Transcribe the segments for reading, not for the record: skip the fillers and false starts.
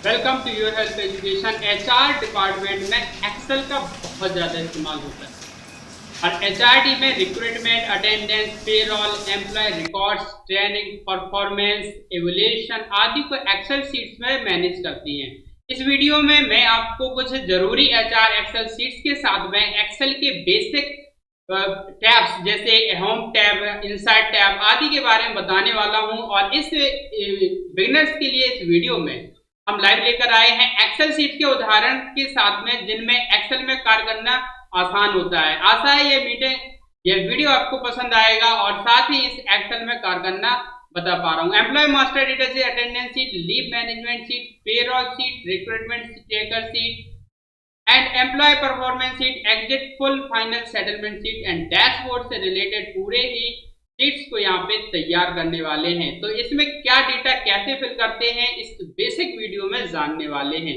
Welcome to your health education. HR department में Excel का बहुत ज़्यादा इस्तेमाल होता है और एचआरडी में recruitment, attendance, payroll, employ records, training, performance, evolution आदि को एक्सेल शीट्स में मैनेज करती हैं। इस वीडियो में मैं आपको कुछ जरूरी एचआर एक्सेल शीट्स के साथ में एक्सेल के बेसिक टैब्स जैसे होम टैब, इंसर्ट टैब आदि के बारे में बताने वाला हूं। और इस बिगिनर्स के लिए इस वीडियो में हम लाइव लेकर आए हैं एक्सेल शीट के उदाहरण के साथ में, जिनमें एक्सेल में कार्य करना आसान होता है। आशा है ये वीडियो आपको पसंद आएगा और साथ ही इस एक्सेल में कार्य करना बता पा रहा हूँ। एम्प्लॉय मास्टर डेटा से attendance sheet, leave management sheet, payroll sheet, recruitment tracker sheet and employ performance sheet, exit full final settlement sheet and dashboard से रिलेटेड पूरे ही शीट्स को यहाँ पे तैयार करने वाले हैं। तो इसमें क्या डेटा कैसे फिल करते हैं इस बेसिक वीडियो में जानने वाले हैं।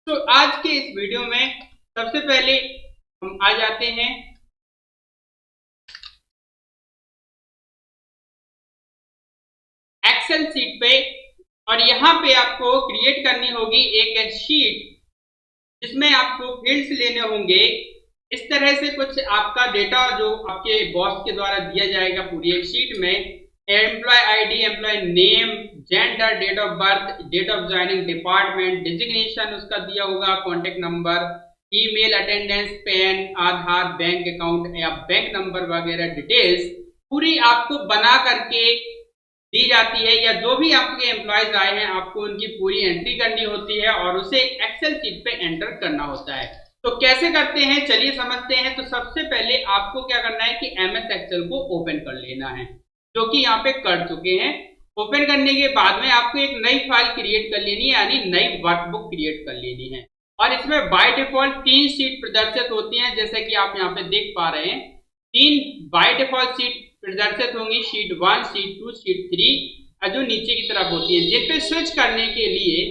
तो आज के इस वीडियो में सबसे पहले हम आ जाते हैं एक्सेल शीट पे और यहाँ पे आपको क्रिएट करनी होगी एक शीट जिसमें आपको फील्ड्स लेने होंगे। इस तरह से कुछ आपका डेटा जो आपके बॉस के द्वारा दिया जाएगा पूरी एक शीट में। Employ ID, employ name, gender, date of birth, date of joining, department, designation उसका दिया होगा, contact number, email, attendance, PAN, Aadhaar, bank account या बैंक नंबर वगैरह डिटेल्स पूरी आपको बना करके दी जाती है। या जो भी आपके एम्प्लॉयज आए हैं आपको उनकी पूरी एंट्री करनी होती है और उसे एक्सेल शीट पे एंटर करना होता है। तो कैसे करते हैं चलिए समझते हैं। तो सबसे पहले आपको क्या करना है कि एमएस एक्सेल को ओपन कर लेना है, जो कि यहाँ पे कर चुके हैं। ओपन करने के बाद में आपको एक नई फाइल क्रिएट कर लेनी है, यानी नई वर्कबुक क्रिएट कर लेनी है। और इसमें बाय डिफॉल्ट 3 शीट प्रदर्शित होती हैं, जैसे कि आप यहाँ पे देख पा रहे हैं। 3 बाय डिफॉल्ट शीट प्रदर्शित होंगी, शीट 1, शीट 2, शीट 3 जो नीचे की तरफ होती है। जिन पे स्विच करने के लिए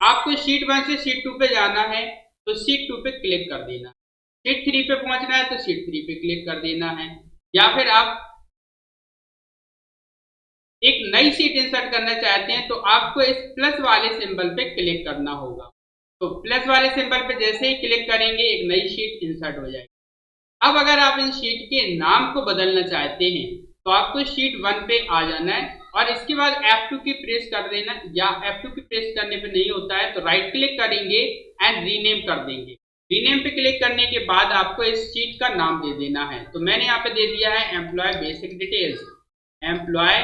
आपको शीट 1 से शीट 2 पे जाना है तो शीट 2 पे क्लिक कर देना, शीट 3 पे पहुंचना है तो शीट 3 पे क्लिक कर देना है। या फिर आप एक नई शीट इंसर्ट करना चाहते हैं तो आपको इस प्लस वाले सिंबल पे क्लिक करना होगा। तो प्लस वाले सिंबल पे जैसे ही क्लिक करेंगे एक नई शीट इंसर्ट हो जाएगी। अब अगर आप इन शीट के नाम को बदलना चाहते हैं तो आपको शीट 1 पे आ जाना है और इसके बाद F2 की प्रेस कर देना, या F2 की प्रेस करने पे नहीं होता है तो राइट क्लिक करेंगे एंड रीनेम कर देंगे। रीनेम पे क्लिक करने के बाद आपको इस शीट का नाम दे देना है। तो मैंने यहाँ पे दे दिया है employ basic details, employ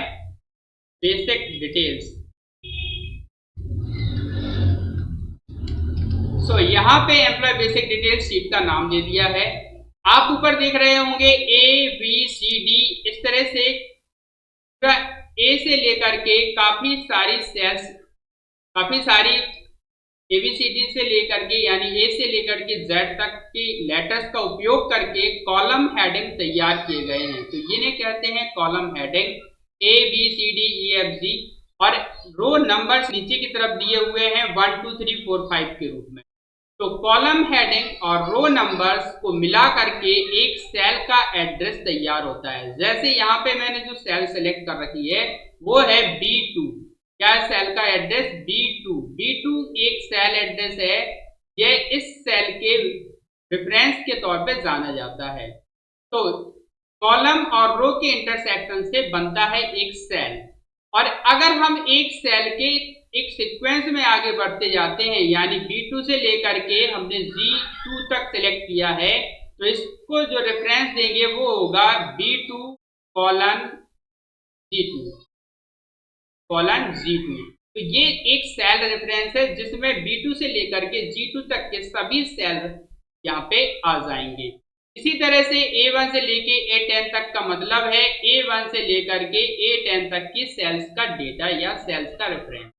basic details. So यहाँ पे एम्प्लॉय बेसिक डिटेल्स शीट का नाम दे दिया है। आप ऊपर देख रहे होंगे ABCD, इस तरह से ए से लेकर के काफी सारी सेल्स, काफी सारी ABCD से लेकर के यानी ए से लेकर के Z तक के लेटर्स का उपयोग करके कॉलम हेडिंग तैयार किए गए हैं। तो इन्हें कहते हैं कॉलम हेडिंग, ABCDEFG। और रो नंबर्स नीचे की तरफ दिए हुए हैं 1 2 3 4 5 के रूप में। तो कॉलम हेडिंग और रो नंबर्स को मिला करके एक सेल का एड्रेस तैयार होता है। जैसे यहाँ पे मैंने जो सेल सेलेक्ट कर रखी है वो है B2। क्या सेल का एड्रेस? B2। B2 एक सेल एड्रेस है, यह इस सेल के रेफरेंस के तौर पे जाना जाता है। तो कॉलम और रो के इंटरसेक्शन से बनता है एक सेल। और अगर हम एक सेल के एक सीक्वेंस में आगे बढ़ते जाते हैं, यानी B2 से लेकर के हमने G2 तक सेलेक्ट किया है, तो इसको जो रेफरेंस देंगे वो होगा B2 कॉलन G2। तो ये एक सेल रेफरेंस है जिसमें B2 से लेकर के G2 तक के सभी सेल यहाँ पे आ जाएंगे। इसी तरह से A1 से लेके A10 तक का मतलब है A1 से लेकर के A10 तक की सेल्स का डेटा या सेल्स का रेफरेंस।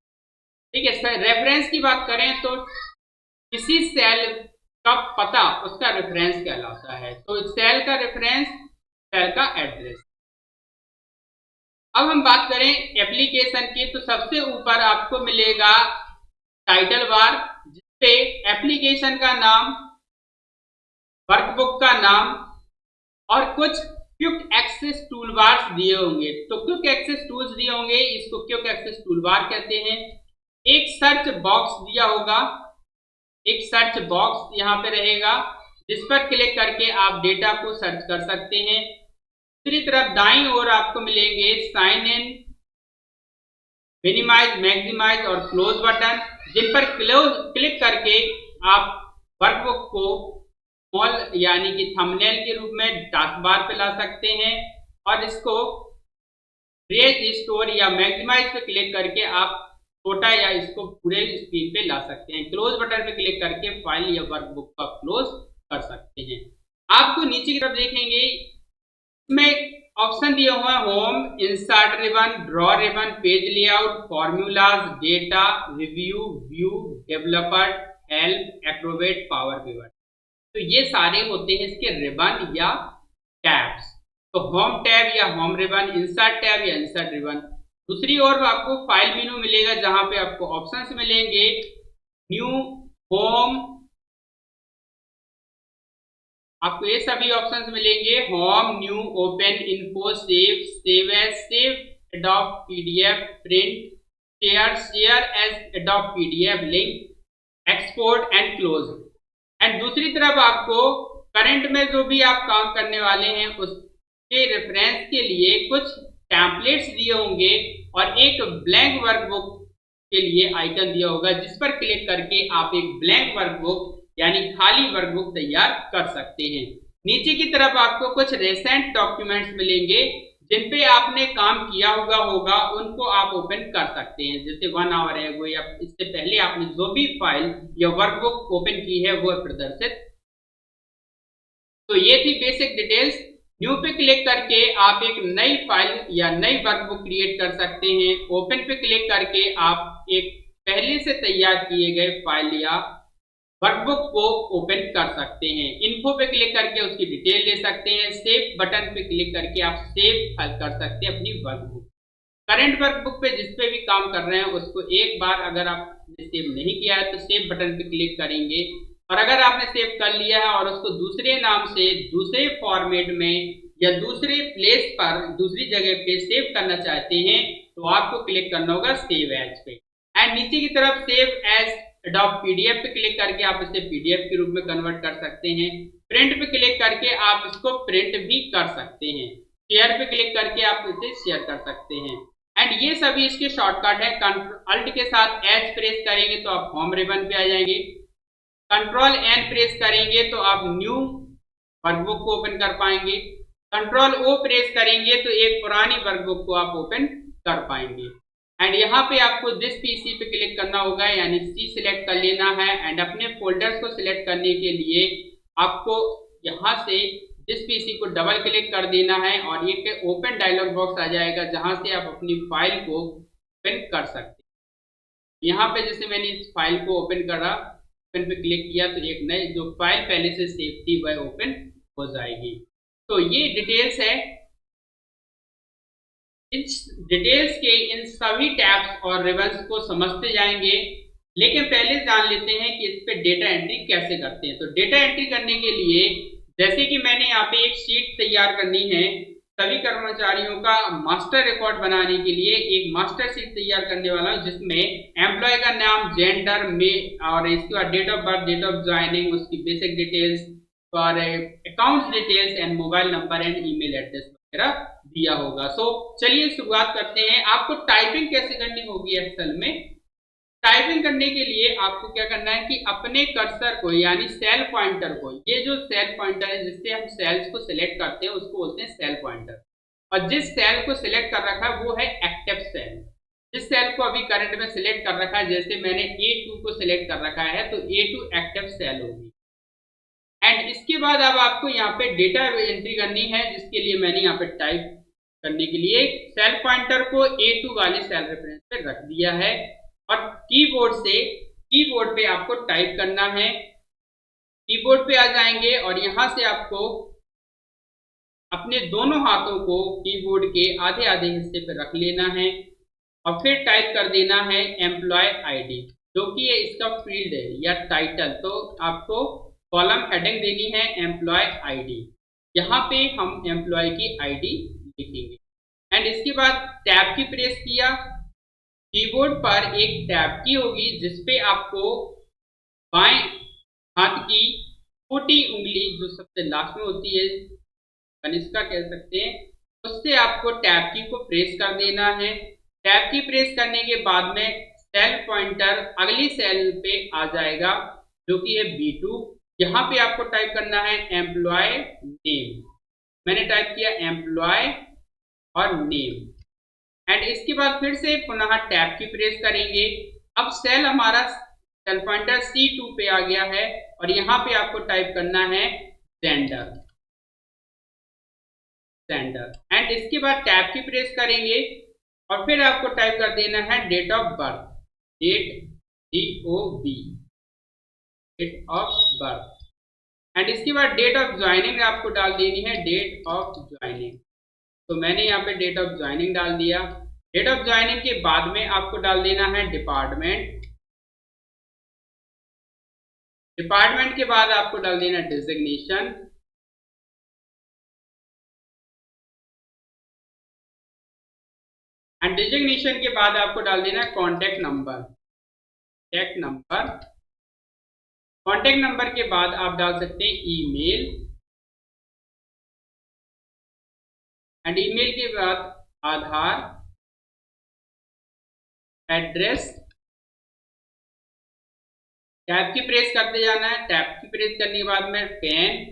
ठीक है, रेफरेंस की बात करें तो किसी सेल का पता उसका रेफरेंस कहलाता है। तो सेल का रेफरेंस, सेल का एड्रेस। अब हम बात करें एप्लीकेशन की, तो सबसे ऊपर आपको मिलेगा टाइटल बार, जिसपे एप्लीकेशन का नाम, वर्कबुक का नाम और कुछ क्विक एक्सेस टूलबार्स दिए होंगे। तो क्विक एक्सेस टूल्स दिए होंगे, इसको क्विक एक्सेस टूलबार कहते हैं। एक सर्च बॉक्स दिया होगा, एक सर्च बॉक्स यहाँ पे रहेगा जिस पर क्लिक करके आप डेटा को सर्च कर सकते हैं। दूसरी तरफ दाईं ओर आपको मिलेंगे साइन इन, मिनिमाइज, मैक्सिमाइज और क्लोज बटन, जिन पर क्लिक करके आप वर्कबुक को स्मॉल यानी कि थंबनेल के रूप में टास्क बार पे ला सकते हैं और इसको रेज स्टोर या मैक्सिमाइज पे क्लिक करके आप छोटा या इसको पूरे स्क्रीन पे ला सकते हैं। क्लोज बटन पे क्लिक करके फाइल या वर्कबुक का क्लोज कर सकते हैं। आपको नीचे की तरफ देखेंगे इसमें ऑप्शन दिया हुआ है home, insert ribbon, draw ribbon, page layout, formulas, data, review, view, developer, help, Acrobat, power pivot. तो ये सारे होते हैं इसके रिबन या टैब्स। तो होम टैब या होम रिबन, इंसर्ट टैब या इंसर्ट रिबन। दूसरी ओर आपको फाइल मेनू मिलेगा जहां पे आपको ऑप्शंस मिलेंगे न्यू, होम, आपको ये सभी ऑप्शंस मिलेंगे home, new, open, info, save, save as, save Adobe PDF, print, share, share as Adobe PDF, link, export and close. And दूसरी तरफ आपको करंट में जो भी आप काम करने वाले हैं उसके रेफरेंस के लिए कुछ टेम्पलेट्स दिए होंगे और एक ब्लैंक वर्कबुक के लिए आइकन दिया होगा जिस पर क्लिक करके आप एक ब्लैंक वर्कबुक यानी खाली वर्कबुक तैयार कर सकते हैं। नीचे की तरफ आपको कुछ रिसेंट डॉक्यूमेंट्स मिलेंगे जिन पे आपने काम किया होगा उनको आप ओपन कर सकते हैं, जैसे 1 आवर है वो या इससे पहले आपने जो भी फाइल या वर्कबुक ओपन की है वो प्रदर्शित। तो ये थी बेसिक डिटेल्स। न्यू पे क्लिक करके आप एक नई फाइल या नई वर्कबुक क्रिएट कर सकते हैं। ओपन पे क्लिक करके आप एक पहले से तैयार किए गए फाइल या वर्कबुक को ओपन कर सकते हैं। इन्फो पे क्लिक करके उसकी डिटेल ले सकते हैं। सेव बटन पे क्लिक करके आप सेव कर सकते हैं अपनी वर्कबुक। करंट वर्कबुक पे जिस पे भी काम कर रहे हैं उसको एक बार अगर आपने सेव नहीं किया है तो सेव बटन पे क्लिक करेंगे और अगर आपने सेव कर लिया है और उसको दूसरे नाम से दूसरे फॉर्मेट में या दूसरे प्लेस पर दूसरी जगह पे सेव करना चाहते हैं तो आपको क्लिक करना होगा सेव एज पे। एंड नीचे की तरफ सेव एज एडॉप्ट पीडीएफ पे क्लिक करके आप इसे पीडीएफ के रूप में कन्वर्ट कर सकते हैं। प्रिंट पे क्लिक करके आप इसको प्रिंट भी कर सकते हैं। शेयर पे क्लिक करके आप इसे शेयर कर सकते हैं। एंड ये सभी इसके शॉर्टकट है। कंट्रोल अल्ट के साथ एच प्रेस करेंगे तो आप होम रिबन पे आ जाएंगे। कंट्रोल एन प्रेस करेंगे तो आप न्यू वर्कबुक को ओपन कर पाएंगे। कंट्रोल ओ प्रेस करेंगे तो एक पुरानी वर्कबुक को आप ओपन कर पाएंगे। एंड यहाँ पे आपको दिस पीसी पे क्लिक करना होगा यानी सी सिलेक्ट कर लेना है। एंड अपने फोल्डर्स को सिलेक्ट करने के लिए आपको यहाँ से दिस पीसी को डबल क्लिक कर देना है और ये ओपन डायलॉग बॉक्स आ जाएगा जहाँ से आप अपनी फाइल को ओपन कर सकते हैं। यहाँ पे जैसे मैंने इस फाइल को ओपन करा, ओपन पे क्लिक किया तो एक नई जो फाइल पहले से सेव थी वह ओपन हो जाएगी। तो ये डिटेल्स है। इस डिटेल्स के इन सभी टैब्स और रिबन्स को समझते जाएंगे, लेकिन पहले जान लेते हैं कि इस पे डेटा एंट्री कैसे करते हैं। तो डेटा एंट्री करने के लिए जैसे कि मैंने यहाँ पे एक शीट तैयार करनी है सभी कर्मचारियों का मास्टर रिकॉर्ड बनाने के लिए एक मास्टर शीट तैयार करने वाला हूँ जिसमें एम्प्लॉय का नाम, जेंडर में और इसके बाद date of birth, date of joining, उसकी बेसिक डिटेल्स और accounts details and mobile number and email address वगैरह दिया होगा। सो चलिए शुरुआत करते हैं। आपको टाइपिंग कैसे करनी होगी एक्सेल में। टाइपिंग करने के लिए आपको क्या करना है कि अपने कर्सर को यानी सेल पॉइंटर को, ये जो सेल पॉइंटर है जिससे हम सेल्स को सिलेक्ट करते हैं उसको बोलते हैं सेल पॉइंटर, और जिस सेल को सिलेक्ट कर रखा है वो है एक्टिव सेल। जिस सेल को अभी करंट में सिलेक्ट कर रखा है, जैसे मैंने A2 को सिलेक्ट कर रखा है तो A2 एक्टिव सेल होगी। एंड इसके बाद अब आपको यहाँ पे डेटा एंट्री करनी है जिसके लिए मैंने यहाँ पे टाइप करने के लिए सेल पॉइंटर को A2 वाले सेल रेफरेंस पे रख दिया है और कीबोर्ड पे आपको टाइप करना है। कीबोर्ड पे आ जाएंगे और यहां से आपको अपने दोनों हाथों को कीबोर्ड के आधे आधे हिस्से पे रख लेना है और फिर टाइप कर देना है एम्प्लॉय आईडी, जो कि ये इसका फील्ड है या टाइटल। तो आपको कॉलम हेडिंग देनी है एम्प्लॉय आईडी। यहाँ पे हम एम्प्लॉय की आईडी लिखेंगे। एंड इसके बाद टैब की प्रेस किया कीबोर्ड पर एक टैब की होगी जिसपे आपको बाएं हाथ की छोटी उंगली जो सबसे लास्ट में होती है, कनिष्का कह सकते हैं, उससे आपको टैब की को प्रेस कर देना है। टैब की प्रेस करने के बाद में सेल पॉइंटर अगली सेल पे आ जाएगा जो कि है B2। यहाँ पे आपको टाइप करना है एम्प्लॉय नेम। मैंने टाइप किया एम्प्लॉय और नेम एंड इसके बाद फिर से पुनः टैब की प्रेस करेंगे। अब सेल हमारा सेल पॉइंटर C2 पे आ गया है और यहाँ पे आपको टाइप करना है जेंडर एंड इसके बाद टैब की प्रेस करेंगे और फिर आपको टाइप कर देना है date of birth, DOB, date of birth and इसके बाद डेट ऑफ ज्वाइनिंग आपको डाल देनी है, डेट ऑफ ज्वाइनिंग। तो मैंने यहाँ पे डेट ऑफ ज्वाइनिंग डाल दिया। डेट ऑफ ज्वाइनिंग के बाद में आपको डाल देना है डिपार्टमेंट, डिपार्टमेंट के बाद आपको डाल देना डिजिग्नेशन एंड डिजिग्नेशन के बाद आपको डाल देना कॉन्टैक्ट नंबर, कॉन्टैक्ट नंबर के बाद आप डाल सकते हैं ईमेल एंड ईमेल के बाद आधार, एड्रेस, टैब की प्रेस करते जाना है। टैब की प्रेस करने के बाद में पेन,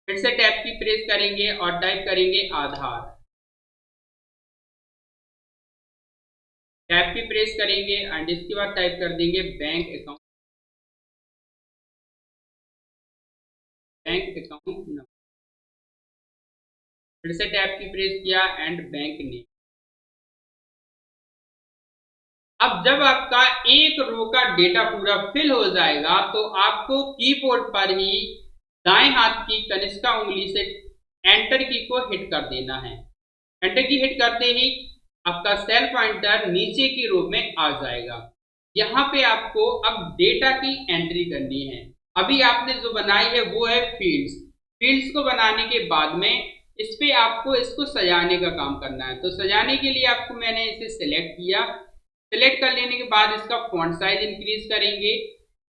फिर से टैब की प्रेस करेंगे और टाइप करेंगे आधार, टैब की प्रेस करेंगे एंड इसके बाद टाइप कर देंगे बैंक अकाउंट, नंबर, फिर से टैब की प्रेस किया एंड बैंक नेम। अब जब आपका एक रो का डेटा पूरा फिल हो जाएगा तो आपको कीबोर्ड पर ही दाएं हाथ की कनिष्का उंगली से एंटर की को हिट कर देना है। एंटर की हिट करते ही आपका सेल पॉइंटर नीचे की रो में आ जाएगा। यहाँ पे आपको अब डेटा की एंट्री करनी है। अभी आपने जो बनाई है वो है फील्ड्स को बनाने के बाद में इस पे आपको इसको सजाने का काम करना है। तो सजाने के लिए आपको मैंने इसे सिलेक्ट किया। सिलेक्ट कर लेने के बाद इसका फॉन्ट साइज इंक्रीज करेंगे।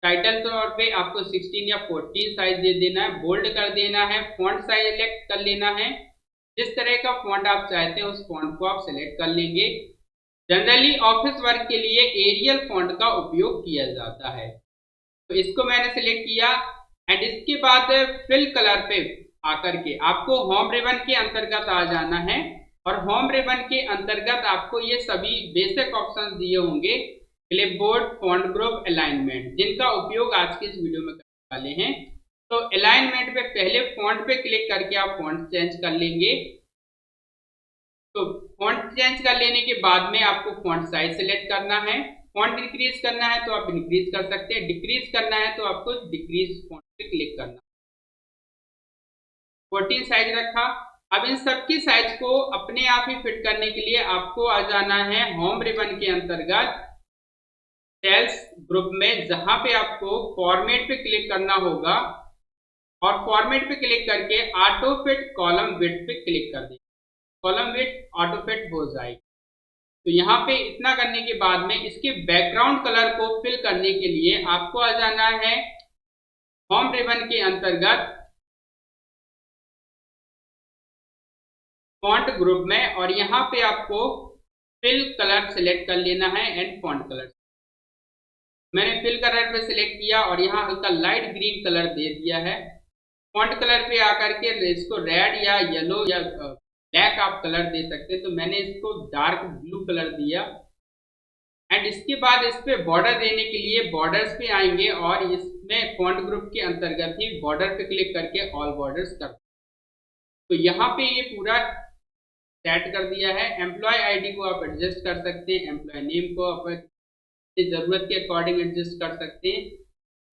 टाइटल तौर पे आपको 16 या 14 साइज दे देना है, बोल्ड कर देना है, फॉन्ट साइज सिलेक्ट कर लेना है। जिस तरह का फॉन्ट आप चाहते हैं उस फॉन्ट को आप सिलेक्ट कर लेंगे। जनरली ऑफिस वर्क के लिए एरियल फॉन्ट का उपयोग किया जाता है, तो इसको मैंने सिलेक्ट किया एंड इसके बाद फिल कलर पे आकर के आपको होम रिबन के अंतर्गत आ जाना है और होम रिबन के अंतर्गत आपको ये सभी बेसिक ऑप्शंस दिए होंगे, क्लिपबोर्ड, फॉन्ट ग्रुप, अलाइनमेंट, जिनका उपयोग आज के इस वीडियो में करने वाले हैं। तो अलाइनमेंट पे पहले फॉन्ट पे क्लिक करके आप फॉन्ट चेंज कर लेंगे। तो फॉन्ट चेंज कर लेने के बाद में आपको फॉन्ट साइज सिलेक्ट करना है। फॉन्ट इंक्रीज करना है तो आप इंक्रीज कर सकते हैं, डिक्रीज करना है तो आपको डिक्रीज फॉन्ट पे क्लिक करना। 14 साइज रखा। अब इन सबकी साइज को अपने आप ही फिट करने के लिए आपको आ जाना है होम रिबन के अंतर्गत सेल्स ग्रुप में, जहां पे आपको फॉर्मेट पे क्लिक करना होगा और फॉर्मेट पे क्लिक करके ऑटो फिट कॉलम विड्थ पे क्लिक कर देंगे। कॉलम विड्थ ऑटो फिट हो जाएगी। तो यहाँ पे इतना करने के बाद में इसके बैकग्राउंड कलर को फिल करने के लिए आपको आ जाना है होम रिबन के अंतर्गत फॉन्ट ग्रुप में और यहाँ पे आपको फिल कलर सिलेक्ट कर लेना है एंड फॉन्ट कलर। मैंने फिल कलर पे सिलेक्ट किया और यहाँ हल्का लाइट ग्रीन कलर दे दिया है। फॉन्ट कलर पे आकर के इसको रेड या येलो या ब्लैक आप कलर दे सकते हैं, तो मैंने इसको डार्क ब्लू कलर दिया एंड इसके बाद इस पे बॉर्डर देने के लिए बॉर्डर्स पे आएंगे और इसमें फॉन्ट ग्रुप के अंतर्गत ही बॉर्डर पे क्लिक करके ऑल बॉर्डर्स कर। तो यहाँ पे ये पूरा सेट कर दिया है। एम्प्लॉय आईडी को आप एडजस्ट कर सकते हैं, एम्प्लॉय नेम को आप जरूरत के अकॉर्डिंग एडजस्ट कर सकते हैं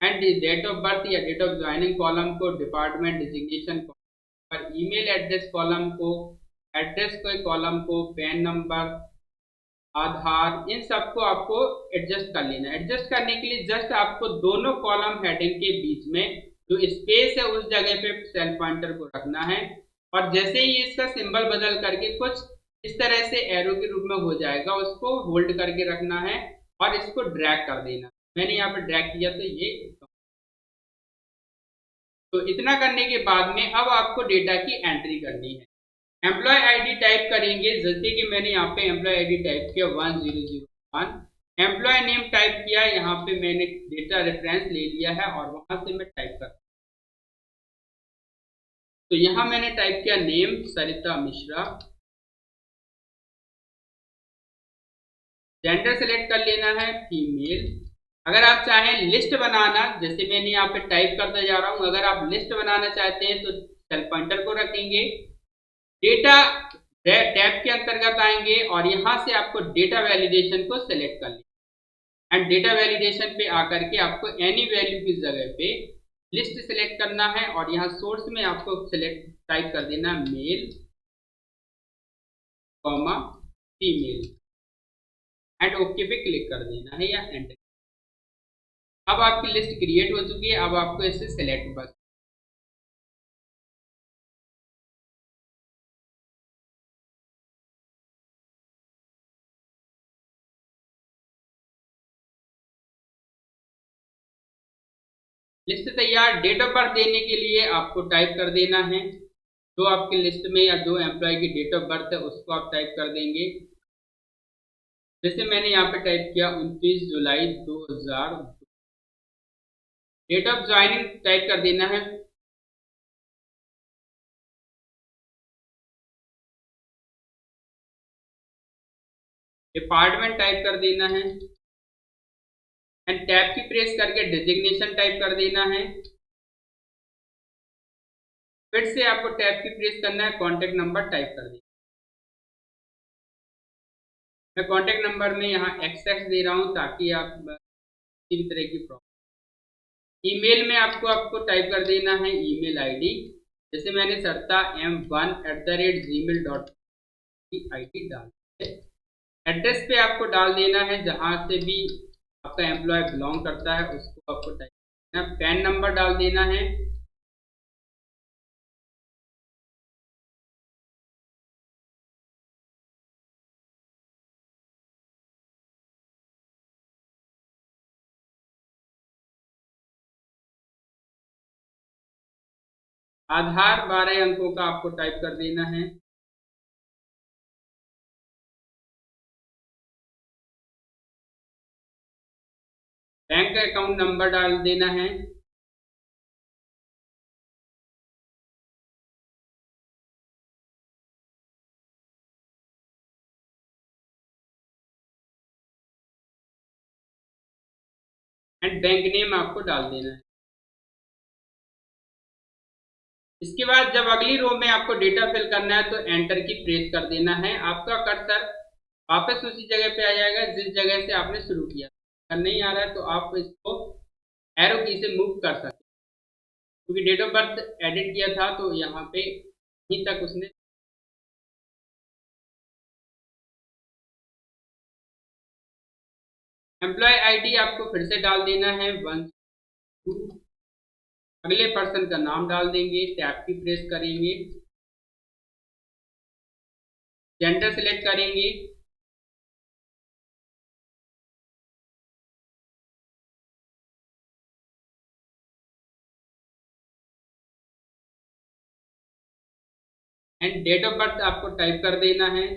एंड डेट ऑफ बर्थ या डेट ऑफ ज्वाइनिंग कॉलम को डिपार्टमेंट डिजिग्नेशन और ईमेल एड्रेस कॉलम को, एड्रेस के कॉलम को, पैन नंबर, आधार, इन सबको आपको एडजस्ट कर लेना है। एडजस्ट करने के लिए जस्ट आपको दोनों कॉलम हेडिंग के बीच में जो स्पेस है उस जगह पे सेल पॉइंटर को रखना है और जैसे ही इसका सिंबल बदल करके कुछ इस तरह से एरो के रूप में हो जाएगा, उसको होल्ड करके रखना है और इसको ड्रैग कर देना। मैंने यहाँ पे ड्रैग किया तो ये, तो इतना करने के बाद में अब आपको डेटा की एंट्री करनी है। एम्प्लॉय आईडी टाइप करेंगे, जैसे कि मैंने यहाँ पे एम्प्लॉय आईडी टाइप किया 1001। एम्प्लॉय नेम टाइप किया, यहाँ पे मैंने डेटा रेफरेंस ले लिया है और वहां से मैं टाइप कर, तो यहाँ मैंने टाइप किया नेम सरिता मिश्रा। जेंडर सेलेक्ट कर लेना है फीमेल। अगर आप चाहें लिस्ट बनाना, जैसे मैंने यहाँ पे टाइप करता जा रहा हूं, अगर आप लिस्ट बनाना चाहते हैं तो सेल पॉइंटर को रखेंगे, डेटा टैब के अंतर्गत आएंगे और यहां से आपको डेटा वैलिडेशन को सिलेक्ट कर लेना एंड डेटा वैलिडेशन पे आकर के आपको एनी वैल्यू की जगह पे लिस्ट सिलेक्ट करना है और यहाँ सोर्स में आपको सिलेक्ट टाइप कर देना male comma female and okay पे क्लिक कर देना है या एंटर। अब आपकी लिस्ट क्रिएट हो चुकी है, अब आपको इसे सिलेक्ट बस। लिस्ट तैयार। डेट ऑफ बर्थ देने के लिए आपको टाइप कर देना है, जो आपकी लिस्ट में या जो एम्प्लॉय की डेट ऑफ बर्थ है उसको आप टाइप कर देंगे। जैसे मैंने यहाँ पे टाइप किया 29 जुलाई 2000। डेट ऑफ ज्वाइनिंग टाइप कर देना है, डिपार्टमेंट टाइप कर देना है एंड टैब की प्रेस करके डिजिग्नेशन टाइप कर देना है। फिर से आपको टैब की प्रेस करना है, कॉन्टेक्ट नंबर टाइप कर देना। मैं कॉन्टेक्ट नंबर में यहाँ XX दे रहा हूँ ताकि आप किसी भी तरह की प्रॉब्लम। ईमेल में आपको आपको टाइप कर देना है ईमेल आईडी, जैसे मैंने सरता m1@gmail.com की आईडी डाल दी है। एड्रेस पे आपको डाल देना है जहाँ से भी आपका एम्प्लॉय बिलोंग करता है उसको आपको टाइप करना। पैन नंबर डाल देना है। आधार 12 अंकों का आपको टाइप कर देना है। बैंक अकाउंट नंबर डाल देना है। एंड बैंक नेम आपको डाल देना है। इसके बाद जब अगली रो में आपको डेटा फिल करना है तो एंटर की प्रेस कर देना है। आपका कर्सर वापस उसी जगह पे आ जाएगा जिस जगह से आपने शुरू किया। अगर नहीं आ रहा है तो आप इसको एरो की से मूव कर सकते हैं, क्योंकि डेट ऑफ बर्थ एडिट किया था तो यहाँ पे यहीं तक उसने। एम्प्लॉय आईडी आपको फिर से डाल देना है 12। अगले पर्सन का नाम डाल देंगे, टैब की प्रेस करेंगे, जेंडर सिलेक्ट करेंगे, एंड डेट ऑफ बर्थ आपको टाइप कर देना है।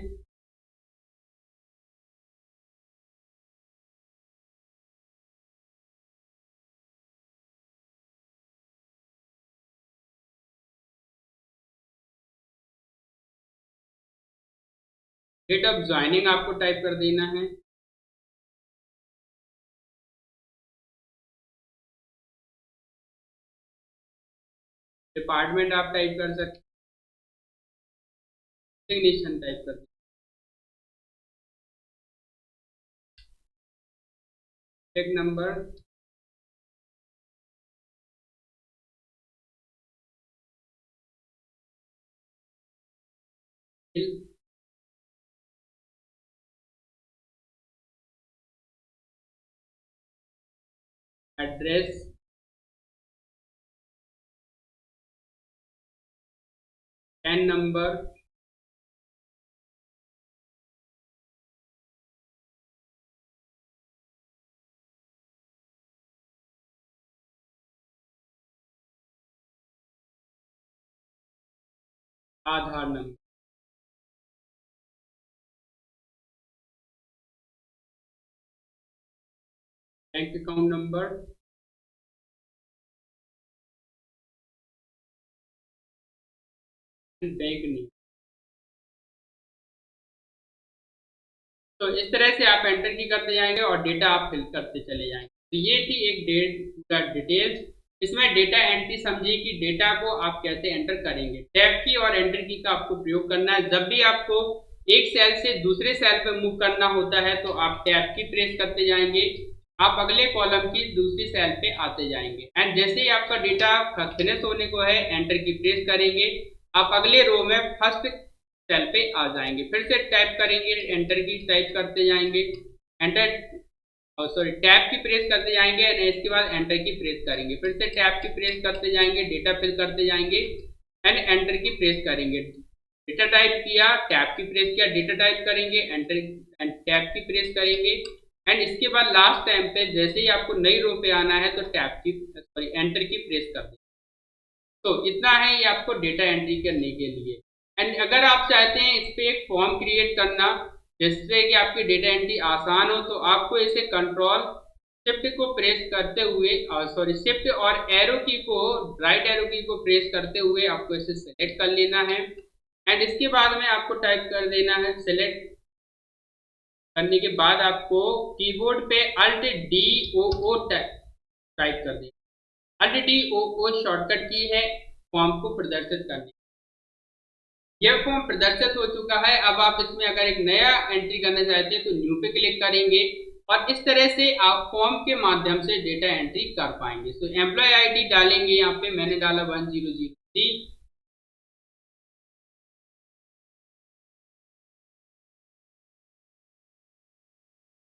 डेट ऑफ ज्वाइनिंग आपको टाइप कर देना है। डिपार्टमेंट आप टाइप कर सकते हैं, डेजिग्नेशन टाइप कर सकते, number, address, PAN number, Aadhaar number, bank account number, bank name. तो इस तरह से आप एंटर की करते जाएंगे और डेटा आप फिल करते चले जाएंगे। तो ये थी एक पूरा डिटेल्स। इसमें डेटा एंट्री समझिए कि डेटा को आप कैसे एंटर करेंगे। टैब की और एंटर की का आपको प्रयोग करना है। जब भी आपको एक सेल से दूसरे सेल पर मूव करना होता है तो आप टैब की प्रेस करते जाएंगे, आप अगले कॉलम की दूसरी सेल पे आते जाएंगे एंड जैसे ही आपका डेटा फिनिश होने को है एंटर की प्रेस करेंगे, आप अगले रो में फर्स्ट सेल पे आ जाएंगे। फिर से टाइप करेंगे, एंटर की टाइप करते जाएंगे, एंटर सॉरी टैब की प्रेस करते जाएंगे एंड इसके बाद एंटर की प्रेस करेंगे। फिर से टैब की प्रेस करते जाएंगे, डेटा फिल करते जाएंगे एंड एंटर की प्रेस करेंगे। डेटा टाइप किया, टैब की प्रेस किया, डेटा टाइप करेंगे, एंटर एंड टैब की प्रेस करेंगे एंड इसके बाद लास्ट टाइम पे जैसे ही आपको नई रो पे आना है तो टैब की सॉरी एंटर की प्रेस कर दें। तो इतना है ये आपको डेटा एंट्री करने के लिए। एंड अगर आप चाहते हैं इस पे एक फॉर्म क्रिएट करना जिससे कि आपकी डेटा एंट्री आसान हो तो आपको इसे कंट्रोल शिफ्ट को प्रेस करते हुए सॉरी शिफ्ट और एरो की को राइट एरो की को प्रेस करते हुए आपको इसे सेलेक्ट कर लेना है एंड इसके बाद में आपको टाइप कर देना है। सेलेक्ट करने के बाद आपको कीबोर्ड पे अल्ट डी ओ ओ टाइप कर देना। अल्ट डी ओ ओ शॉर्टकट की है फॉर्म को प्रदर्शित करने। यह फॉर्म प्रदर्शित हो चुका है। अब आप इसमें अगर एक नया एंट्री करना चाहते हैं तो न्यू पे क्लिक करेंगे और इस तरह से आप फॉर्म के माध्यम से डेटा एंट्री कर पाएंगे। तो एम्प्लॉय आईडी डालेंगे, यहाँ पे मैंने डाला 1003।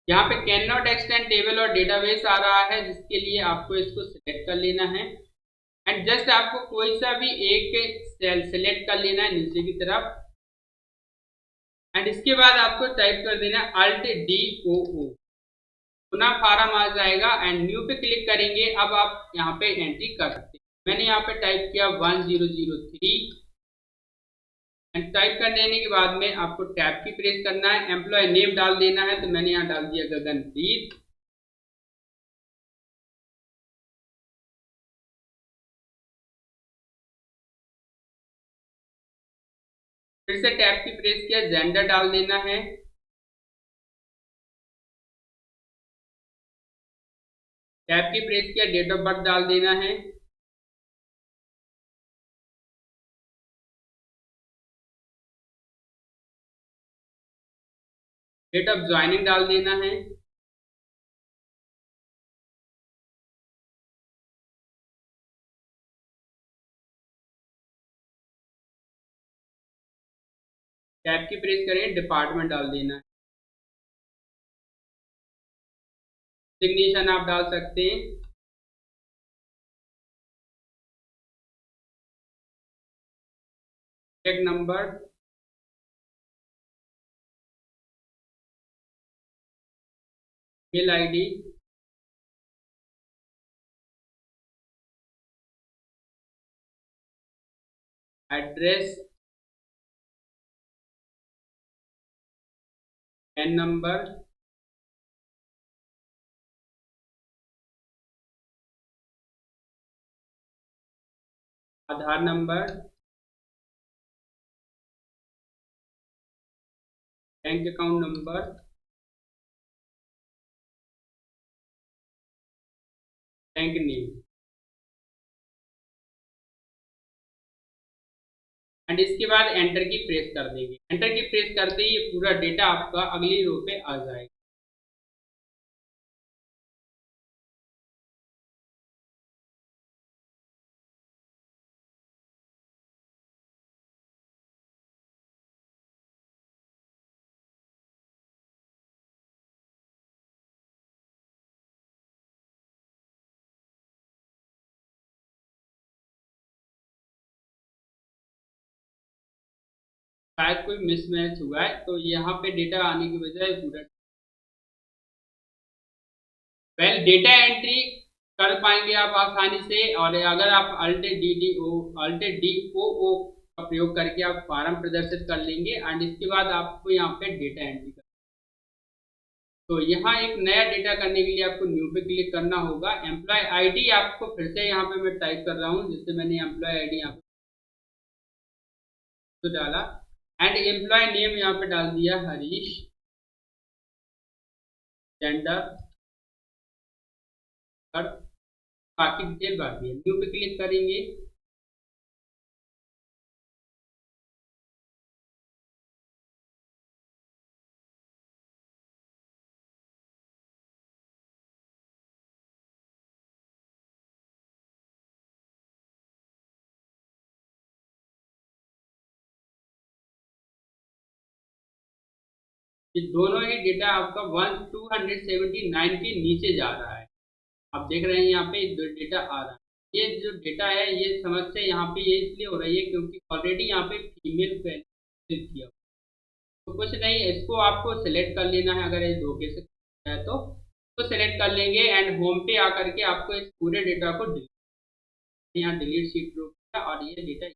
यहाँ पे कैन नॉट एक्सटेंड टेबल और डेटाबेस आ रहा है जिसके लिए आपको इसको सिलेक्ट कर लेना है एंड जस्ट आपको कोई सा भी एक सेल सिलेक्ट कर लेना है नीचे की तरफ एंड इसके बाद आपको टाइप कर देना अल्ट डी ओ ओ, पुनः फार्म आ जाएगा एंड न्यू पे क्लिक करेंगे। अब आप यहाँ पे एंट्री कर सकते हैं। मैंने यहाँ पे टाइप किया 1003 एंड टाइप कर देने के बाद में आपको टैब की प्रेस करना है, एम्प्लॉय नेम डाल देना है तो मैंने यहाँ डाल दिया गगनप्रीत। फिर से टैब की प्रेस किया, जेंडर डाल देना है, टैब की प्रेस किया, डेट ऑफ बर्थ डाल देना है, डेट ऑफ ज्वाइनिंग डाल देना है, टैब की प्रेस करें, डिपार्टमेंट डाल देना है, सिग्नेचर आप डाल सकते हैं, cheque number, mail ID, address, PAN number, Aadhaar number, bank account number, bank name and इसके बाद एंटर की प्रेस कर देंगे। एंटर की प्रेस करते ही ये पूरा डेटा आपका अगली रो पे आ जाएगा। शायद कोई मिसमैच हुआ है तो यहाँ पे डेटा आने की बजाय पूरा वेल डेटा एंट्री कर पाएंगे आप आसानी से। और अगर आप alt D D O alt D O O का प्रयोग करके आप फार्म प्रदर्शित कर लेंगे एंड इसके बाद आपको यहाँ पे डेटा एंट्री कर, तो यहाँ एक नया डेटा करने के लिए आपको न्यू पे क्लिक करना होगा। एम्प्लॉय आईडी आपको फिर से यहाँ पे मैं टाइप कर रहा हूँ, जिससे मैंने एम्प्लॉय आईडी यहाँ पे तो डाला एंड एम्प्लॉय नेम यहाँ पे डाल दिया हरीश, जेंडर, और बाकी डिटेल भर दिए। न्यू पे क्लिक करेंगे। ये दोनों ही डेटा आपका 279 के नीचे जा रहा है। आप देख रहे हैं यहाँ पे डेटा आ रहा है। ये जो डेटा है, ये समस्या यहाँ पे ये इसलिए हो रही है क्योंकि ऑलरेडी यहाँ पे फीमेल फिल किया, तो कुछ नहीं, इसको आपको सिलेक्ट कर लेना है। अगर ये धोखे से है तो सिलेक्ट कर लेंगे एंड होम पे आकर के आपको इस पूरे डेटा को डिलीट, यहाँ डिलीट शीट ग्रुप और ये डेटा।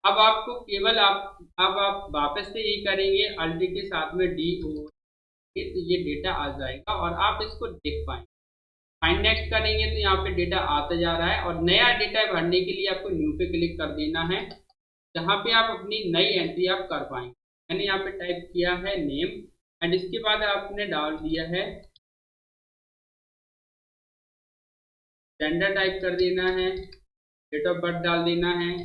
अब आपको केवल अब आप वापस से यही करेंगे, अल्ट के साथ में डी ओ, तो ये डेटा आ जाएगा और आप इसको देख पाएंगे। फाइंड नेक्स्ट करेंगे तो यहाँ पे डेटा आता जा रहा है और नया डेटा भरने के लिए आपको न्यू पे क्लिक कर देना है, जहाँ पे आप अपनी नई एंट्री आप कर पाएंगे। मैंने यहाँ पे टाइप किया है नेम एंड इसके बाद आपने डाल दिया है जेंडर, टाइप कर देना है, डेट ऑफ बर्थ डाल देना है,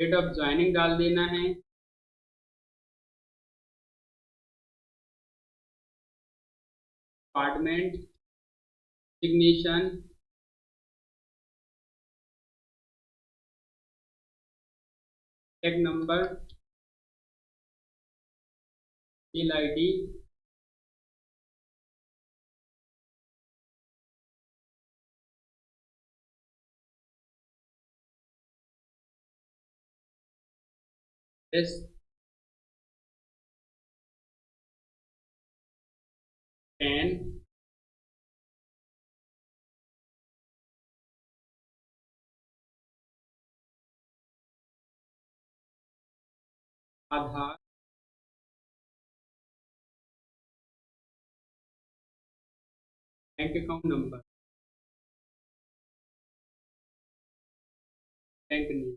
डेट ऑफ ज्वाइनिंग डाल देना है, डिपार्टमेंट, सिग्नेशन, tag number, email ID, address, PAN, Aadhaar, bank account number, bank name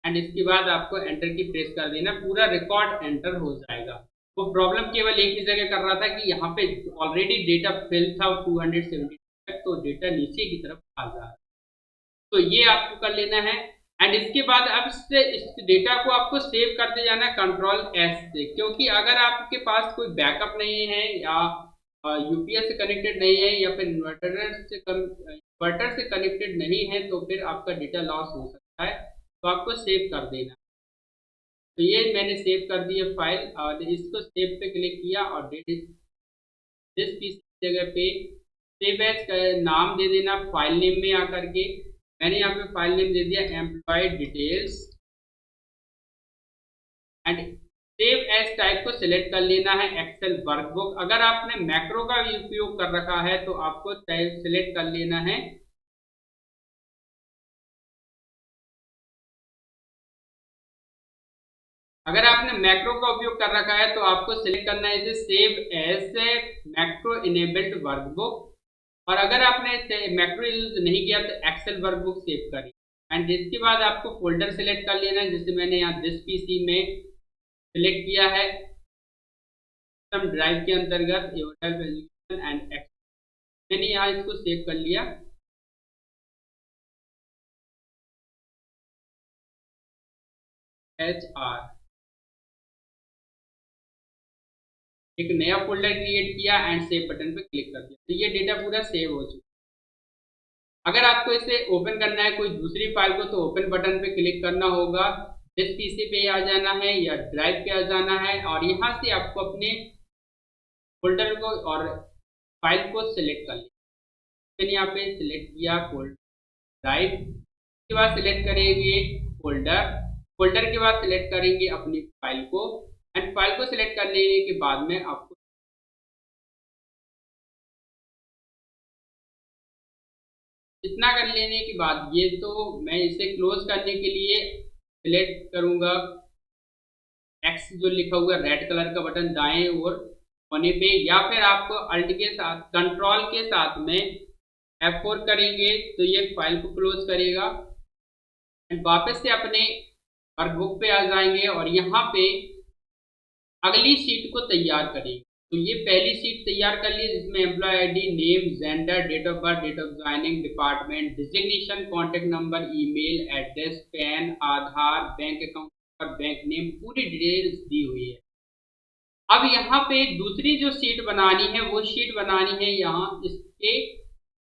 and इसके बाद आपको एंटर की प्रेस कर देना, पूरा रिकॉर्ड एंटर हो जाएगा। वो प्रॉब्लम केवल एक ही जगह कर रहा था कि यहाँ पे ऑलरेडी डेटा फिल था 270 तक, तो डेटा नीचे की तरफ आ जा रहा है। तो ये आपको कर लेना है एंड इसके बाद अब इस डेटा को आपको सेव करते जाना है कंट्रोल एस से, क्योंकि अगर आपके पास कोई बैकअप नहीं है या यूपीएस से कनेक्टेड नहीं है या फिर इन्वर्टर से कनेक्टेड नहीं है तो फिर आपका डेटा लॉस हो सकता है, तो आपको सेव कर देना। तो ये मैंने सेव कर दी है फाइल और इसको सेव पे क्लिक किया और दिस पीस जगह पे सेव एज का नाम दे देना फाइल नेम में आकर के। मैंने यहाँ पे फाइल नेम दे दिया employ details and save as type को सिलेक्ट कर लेना है एक्सेल वर्कबुक। अगर आपने मैक्रो का भी उपयोग कर रखा है तो आपको सिलेक्ट कर लेना है अगर आपने मैक्रो का उपयोग कर रखा है तो आपको सिलेक्ट करना है इसे save as macro enabled workbook, और अगर आपने मैक्रो यूज नहीं किया तो एक्सेल वर्कबुक सेव करें एंड इसके बाद आपको फोल्डर सिलेक्ट कर लेना है, जैसे मैंने यहाँ दिस पीसी में सिलेक्ट किया है ड्राइव के अंतर्गत एंड मैंने यहाँ इसको सेव कर लिया। HR एक नया फोल्डर क्रिएट किया एंड सेव बटन पे क्लिक कर दिया, तो ये डेटा पूरा सेव हो चुका। अगर आपको इसे ओपन करना है कोई दूसरी फाइल को तो ओपन बटन पे क्लिक करना होगा, जिस पीसी पे आ जाना है या ड्राइव पे आ जाना है और यहाँ से आपको अपने फोल्डर को और फाइल को सिलेक्ट कर लिया। मैंने यहाँ पे सिलेक्ट किया फोल्डर ड्राइव, के बाद सिलेक्ट करेंगे फोल्डर के बाद सिलेक्ट करेंगे अपनी फाइल को एंड फाइल को सिलेक्ट कर लेने के बाद में आपको इतना कर लेने के बाद ये तो मैं इसे क्लोज करने के लिए सिलेक्ट करूंगा एक्स जो लिखा हुआ रेड कलर का बटन दाएं और कोने पे, या फिर आपको अल्ट के साथ कंट्रोल के साथ में F4 करेंगे तो ये फाइल को क्लोज करेगा एंड वापस से अपने वर्कबुक पे आ जाएंगे और यहाँ पे अगली शीट को तैयार करेंगे। तो ये पहली शीट तैयार कर ली जिसमें employ ID, name, gender, date of birth, date of joining, department, designation, contact number, email address, PAN, Aadhaar, bank account और बैंक नेम, पूरी डिटेल्स दी हुई है। अब यहाँ पे दूसरी जो शीट बनानी है वो शीट बनानी है यहाँ इसके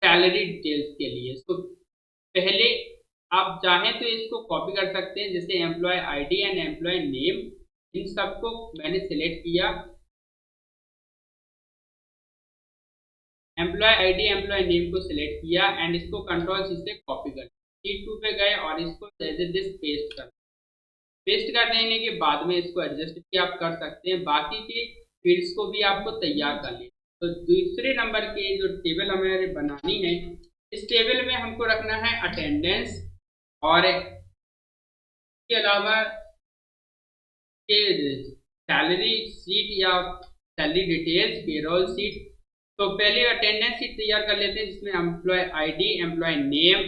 सैलरी डिटेल्स के लिए। तो पहले आप चाहें तो इसको कॉपी कर सकते हैं, जैसे employ ID and employ name, इन सबको मैंने सिलेक्ट किया, एम्प्लॉय आईडी एम्प्लॉय नेम को सिलेक्ट किया एंड इसको कंट्रोल सी से कॉपी कर शीट 2 पे गए और इसको दिस पेस्ट कर देने के बाद में इसको एडजस्ट भी आप कर सकते हैं। बाकी के फील्ड्स को भी आपको तैयार कर लें। तो दूसरे नंबर के जो टेबल हमें बनानी है, इस टेबल में हमको रखना है अटेंडेंस और इसके अलावा के सैलरी सीट या सैलरी डिटेल्स, पेरोल सीट। तो पहले अटेंडेंस सीट तैयार कर लेते हैं जिसमें employ ID, employ name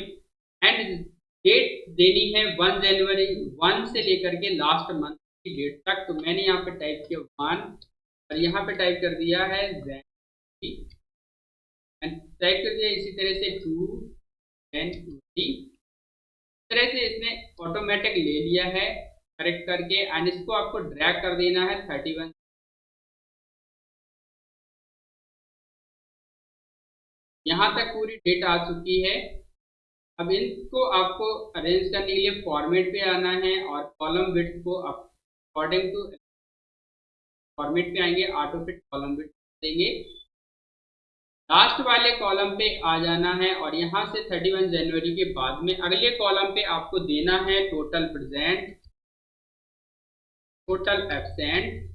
and date देनी है 1 जनवरी 1 से लेकर के लास्ट मंथ की डेट तक। तो मैंने यहाँ पे टाइप किया 1 और यहाँ पे टाइप कर दिया है जनवरी एंड टाइप कर दिया इसी तरह से 2 जनवरी। इस तरह से इसने ऑटोमेटिक ले लिया है करेक्ट करके एंड इसको आपको ड्रैग कर देना है 31। यहाँ तक पूरी डेट आ चुकी है। अब इनको आपको अरेंज करने के लिए फॉर्मेट पे आना है और कॉलम विड्थ को अकॉर्डिंग टू फॉर्मेट पे आएंगे, ऑटो फिट कॉलम विड्थ देंगे, लास्ट वाले कॉलम पे आ जाना है और यहाँ से 31 जनवरी के बाद में अगले कॉलम पे आपको देना है total present, total absent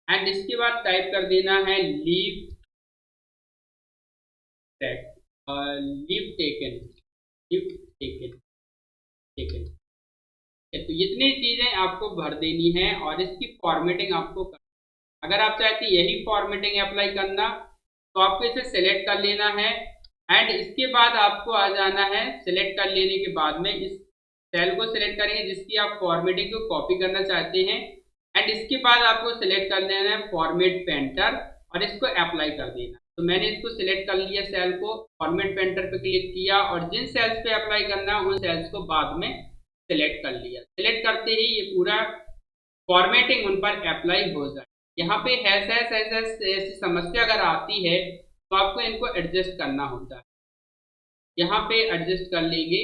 and इसके बाद टाइप कर देना है leave leave taken, leave taken taken. तो इतनी चीजें आपको भर देनी है और इसकी फॉर्मेटिंग आपको अगर आप चाहते हैं यही फॉर्मेटिंग अप्लाई करना तो आपको इसे सेलेक्ट कर लेना है एंड इसके बाद आपको आ जाना है। सेलेक्ट कर लेने के बाद में इस सेल को सिलेक्ट करेंगे जिसकी आप फॉर्मेटिंग को कॉपी करना चाहते हैं एंड इसके बाद आपको सिलेक्ट कर लेना है फॉर्मेट पेंटर और इसको अप्लाई कर देना। तो मैंने इसको सिलेक्ट कर लिया सेल को, फॉर्मेट पेंटर पे क्लिक किया और जिन सेल्स पे अप्लाई करना उन सेल्स को बाद में सिलेक्ट कर लिया। सिलेक्ट करते ही ये पूरा फॉर्मेटिंग उन पर अप्लाई हो जाए। यहाँ पे ऐसी समस्या अगर आती है तो आपको इनको एडजस्ट करना होता है। यहाँ पे एडजस्ट कर लेंगे,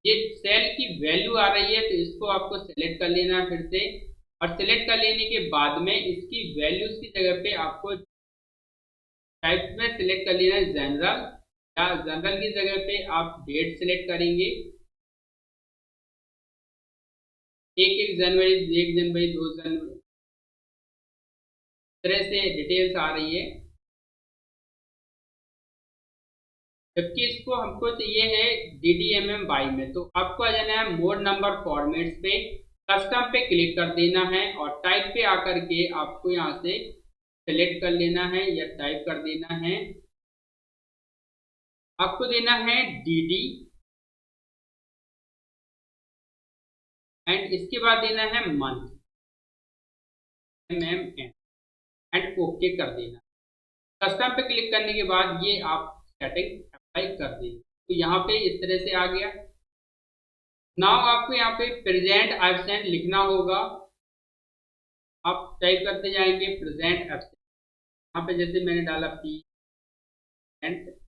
ये सेल की वैल्यू आ रही है तो इसको आपको सेलेक्ट कर लेना है फिर से और सिलेक्ट कर लेने के बाद में इसकी वैल्यूज की जगह पे आपको टाइप में सिलेक्ट कर लेना है जनरल, या जनरल की जगह पे आप डेट सिलेक्ट करेंगे 1 जनवरी 1 जनवरी 2 जनवरी, इस तरह से डिटेल्स आ रही है। जबकि इसको हमको चाहिए है DDMM बाई में, तो आपको आ जाना है मोड नंबर फॉर्मेट्स पे, कस्टम पे क्लिक कर देना है और टाइप पे आकर के आपको यहाँ से सेलेक्ट कर लेना है या टाइप कर देना है, आपको देना है DD एंड इसके बाद देना है मंथ MMN एंड ओके कर देना। कस्टम पे क्लिक करने के बाद ये आप सेटिंग अप्लाई कर देंगे। तो यहाँ पे इस तरह से आ गया। नाउ आपको यहाँ पे प्रेजेंट एब्सेंट लिखना होगा, आप टाइप करते जाएंगे प्रेजेंट एब्सेंट। यहाँ पे जैसे मैंने डाला प्रेजेंट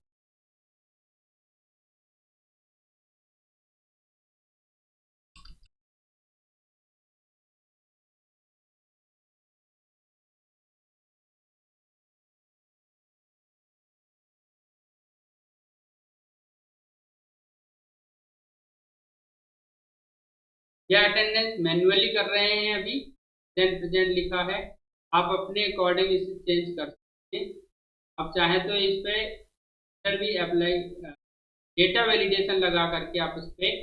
या अटेंडेंस मैन्युअली कर रहे हैं अभी, प्रेजेंट प्रेजेंट लिखा है। आप अपने अकॉर्डिंग इसे चेंज कर सकते हैं। आप चाहें तो इस पर भी अप्लाई डेटा वैलिडेशन लगा करके आप उस पर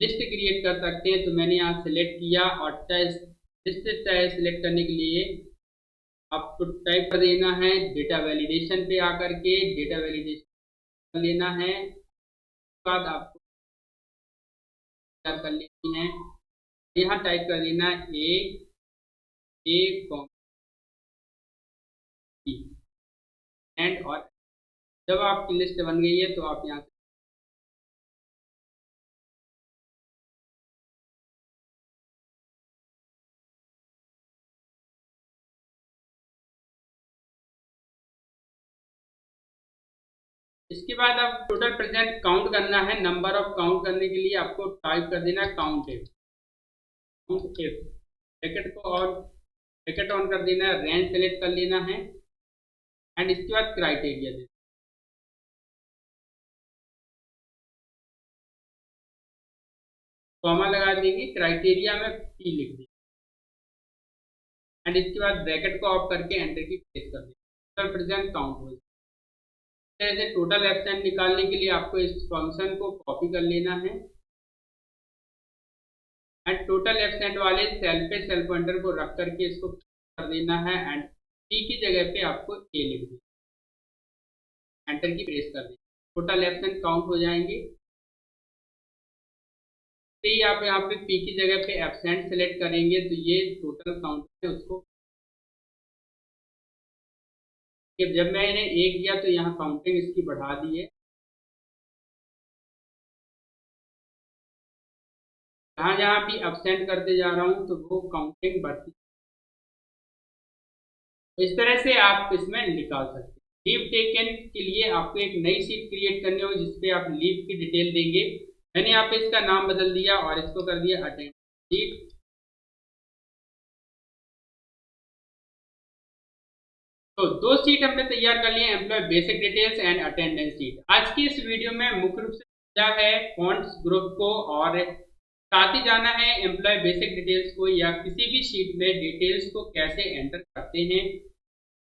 लिस्ट क्रिएट कर सकते हैं। तो मैंने यहाँ सेलेक्ट किया और लिस्ट सेलेक्ट करने के लिए आपको टाइप कर देना है डेटा वैलिडेशन पे आकर के डेटा वैलिडेशन कर लेना है। उसके बाद आपको कर लेनी है, यहाँ टाइप कर देना ए एंड और जब आपकी लिस्ट बन गई है तो आप यहाँ से इसके बाद आप टोटल प्रेजेंट काउंट करना है। नंबर ऑफ काउंट करने के लिए आपको टाइप कर देना काउंट इफ ब्रैकेट को और ब्रैकेट ऑन कर देना है, रेंज सेलेक्ट कर लेना है एंड इसके बाद क्राइटेरिया देना, कॉमा लगा देंगे, क्राइटेरिया में पी लिख देंगे एंड इसके बाद ब्रैकेट को ऑफ करके एंटर की प्रेस कर देंगे। टोटल प्रेजेंट काउंट हो जैसे टोटल एब्सेंट निकालने के लिए आपको इस फंक्शन को कॉपी कर लेना है एंड टोटल एब्सेंट वाले सेल पे सेल पॉइंटर को रख करके इसको कर देना है एंड टी की जगह पे आपको ए लिख देना, एंटर की प्रेस कर देना, टोटल एब्सेंट काउंट हो जाएंगे। तो आप यहाँ पे पी की जगह पे एब्सेंट सेलेक्ट करेंगे तो ये टोटल काउंट है उसको जब मैंने ए किया तो यहाँ काउंटिंग इसकी बढ़ा दी है। जहाँ जहाँ भी एब्सेंट करते जा रहा हूँ तो वो काउंटिंग बढ़ती, तो इस तरह से आप इसमें निकाल सकते हैं। लीव टेकन के लिए आपको एक नई शीट क्रिएट करनी होगी जिसपे आप लीव की डिटेल देंगे। मैंने यहाँ पे इसका नाम बदल दिया और इसको कर दिया अटेंडेंस शीट। तो दो शीट हमने तैयार कर लिए, employ basic details and attendance sheet. आज की इस वीडियो में मुख्य रूप से समझा है फॉन्ट्स ग्रुप को और साथ ही जाना है एम्प्लॉय बेसिक डिटेल्स को या किसी भी शीट में डिटेल्स को कैसे एंटर करते हैं।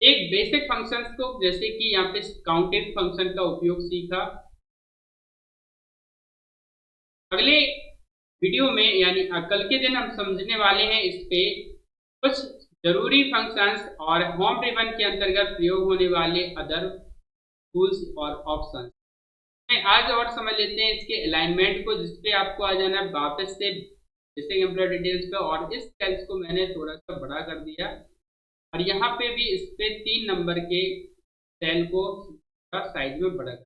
एक बेसिक फंक्शंस को जैसे कि यहाँ पे काउंटिंग फंक्शन का उपयोग सीखा। अगले वीडियो में यानी कल के दिन हम समझने वाले हैं इस पे कुछ जरूरी फंक्शंस और होम रिबन के अंतर्गत प्रयोग होने वाले अदर टूल्स और ऑप्शंस। आज और समझ लेते हैं इसके अलाइनमेंट को, जिसपे आपको आ जाना है वापस से बेसिक एम्प्लॉय डिटेल्स पे और इस सेल्स को मैंने थोड़ा सा बड़ा कर दिया और यहाँ पे भी इस पे 3 नंबर के सेल को साइज में बड़ा कर।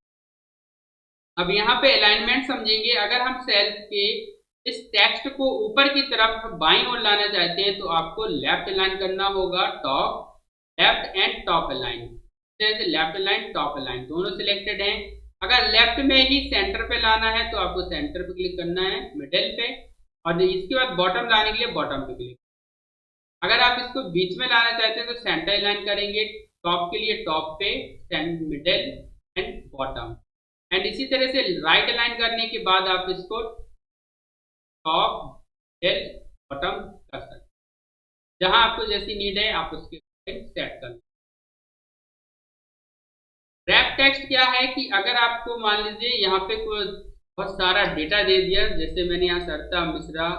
अब यहाँ पे अलाइनमेंट समझेंगे। अगर हम सेल के इस टेक्स्ट को ऊपर की तरफ बाईं ओर लाना चाहते हैं तो आपको लेफ्ट अलाइन करना होगा, top left and top align. जैसे लेफ्ट अलाइन टॉप अलाइन दोनों सिलेक्टेड हैं। अगर लेफ्ट में ही सेंटर पे लाना है तो आपको सेंटर पे क्लिक करना है, मिडिल पे, और इसके बाद बॉटम लाने के लिए बॉटम पे क्लिक। अगर आप इसको बीच में लाना चाहते हैं तो सेंटर अलाइन करेंगे, टॉप के लिए टॉप पे, मिडिल एंड बॉटम। एंड इसी तरह से राइट अलाइन करने के बाद आप इसको टॉप मिडिल बॉटम कर सकते हैं। जहां आपको जैसी नीड है आप उसके सेट कर। रैप टेक्स्ट क्या है कि अगर आपको मान लीजिए यहाँ पे कोई बहुत सारा डेटा दे दिया, जैसे मैंने यहाँ सरता मिश्रा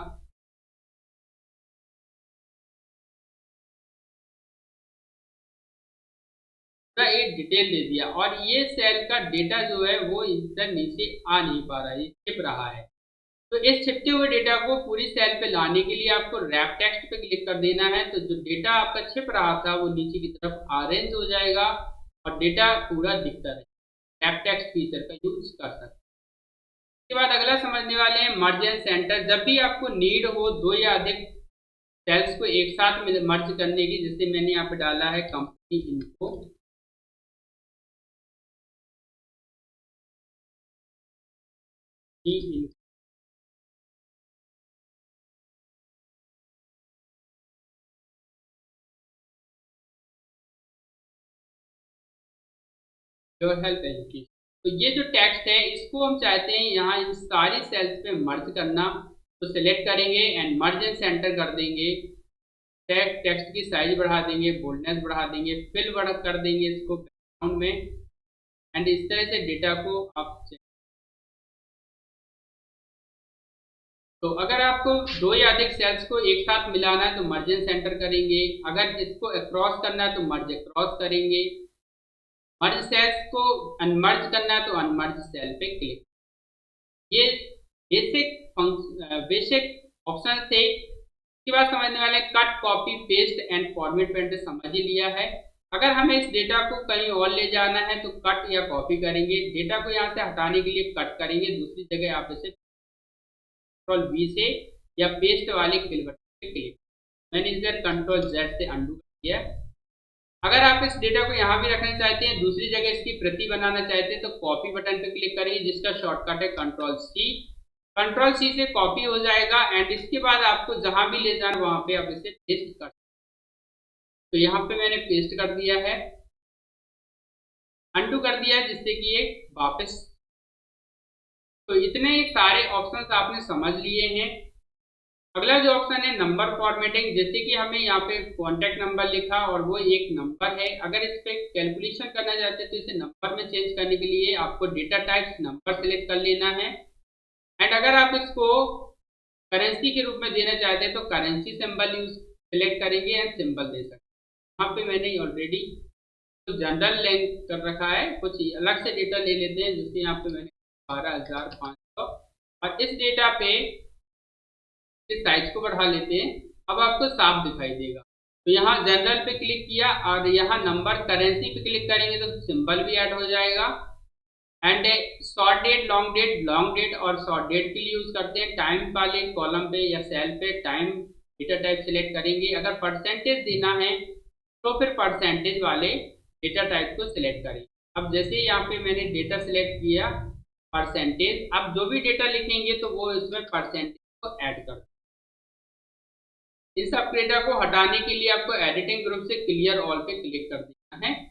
एक डिटेल दे दिया और ये सेल का डेटा जो है वो इधर नीचे आ नहीं पा रहा है, छिप रहा है। तो इस छिपते हुए डेटा को पूरी सेल पे लाने के लिए आपको रैप टेक्स्ट पे क्लिक कर देना है। तो जो डेटा आपका छिप रहा था वो नीचे की तरफ ऑरेंज हो जाएगा और डेटा पूरा दिखता है। रैप टेक्स्ट फीचर का यूज कर सकते हैं। इसके बाद अगला समझने वाले हैं मर्ज एंड सेंटर। जब भी आपको नीड हो दो या अधिक सेल्स को एक साथ मर्ज करने की, जैसे मैंने यहाँ पे डाला है कंपनी इनको, योर हेल्थ एजुकेशन। तो ये जो टेक्स्ट है इसको हम चाहते हैं यहाँ इन सारी सेल्स पे मर्ज करना, तो सिलेक्ट करेंगे एंड मर्ज एंड सेंटर कर देंगे। टेक्स्ट की साइज बढ़ा देंगे, बोल्डनेस बढ़ा देंगे, फिल बढ़ा कर देंगे इसको बैकग्राउंड में। एंड इस तरह से डेटा को आप, तो अगर आपको दो या अधिक सेल्स को एक साथ मिलाना है तो मर्ज इन सेंटर करेंगे, अगर इसको अक्रॉस करना है तो मर्ज अक्रॉस करेंगे, मर्ज सेल्स को अनमर्ज करना है तो अनमर्ज सेल पे क्लिक। ये बेसिक ऑप्शन थे। इसके बाद समझने वाले cut, copy, paste and format paint समझ ही लिया है। अगर हमें इस डेटा को कहीं और ले जाना है तो कट या कॉपी करेंगे, डेटा को यहाँ से हटाने के लिए कट करेंगे, दूसरी जगह आप इसे कंट्रोल V से या पेस्ट वाले फिल बटन पे क्लिक। मैंने इधर कंट्रोल Z से अंडू कर दिया। अगर आप इस डेटा को यहाँ भी रखना चाहते हैं, दूसरी जगह इसकी प्रति बनाना चाहते हैं तो कॉपी बटन पे क्लिक करेंगे, जिसका शॉर्टकट है कंट्रोल C। कंट्रोल C से कॉपी हो जाएगा एंड इसके बाद आपको जहां भी ले जाना वहां पे आप इसे पेस्ट कर, तो यहाँ पे मैंने पेस्ट कर दिया है, अंडू कर दिया है, जिससे कि ये वापस। तो इतने सारे ऑप्शंस आपने समझ लिए हैं। अगला जो ऑप्शन है नंबर फॉर्मेटिंग, जैसे कि हमें यहाँ पे कॉन्टैक्ट नंबर लिखा और वो एक नंबर है, अगर इस पे कैलकुलेशन करना चाहते हैं तो इसे नंबर में चेंज करने के लिए आपको डेटा टाइप नंबर सेलेक्ट कर लेना है। एंड अगर आप इसको करेंसी के रूप में देना चाहते हैं तो करेंसी सिंबल यूज सेलेक्ट करेंगे एंड सिंबल दे सकते हैं। यहाँ पे मैंने ऑलरेडी तो जनरल लेंथ कर रखा है, कुछ अलग से डेटा ले लेते हैं, जैसे यहाँ पे मैंने 12,500 और इस डेटा पे इस साइज को बढ़ा लेते हैं। अब आपको साफ दिखाई देगा। तो यहाँ जनरल पे क्लिक किया और यहाँ नंबर करेंसी पे क्लिक करेंगे तो सिंबल भी ऐड हो जाएगा। And short date, long date और शॉर्ट डेट के लिए यूज करते हैं। टाइम वाले कॉलम पे या सेल पे टाइम डेटा टाइप सिलेक्ट करेंगे। अगर परसेंटेज देना है तो फिर परसेंटेज वाले डेटा टाइप को सिलेक्ट करें। अब जैसे यहाँ पे मैंने डेटा सिलेक्ट किया परसेंटेज, अब जो भी डेटा लिखेंगे तो वो इसमें परसेंटेज को ऐड कर। इस सब डेटा को हटाने के लिए आपको एडिटिंग ग्रुप से क्लियर ऑल पे क्लिक कर देना है।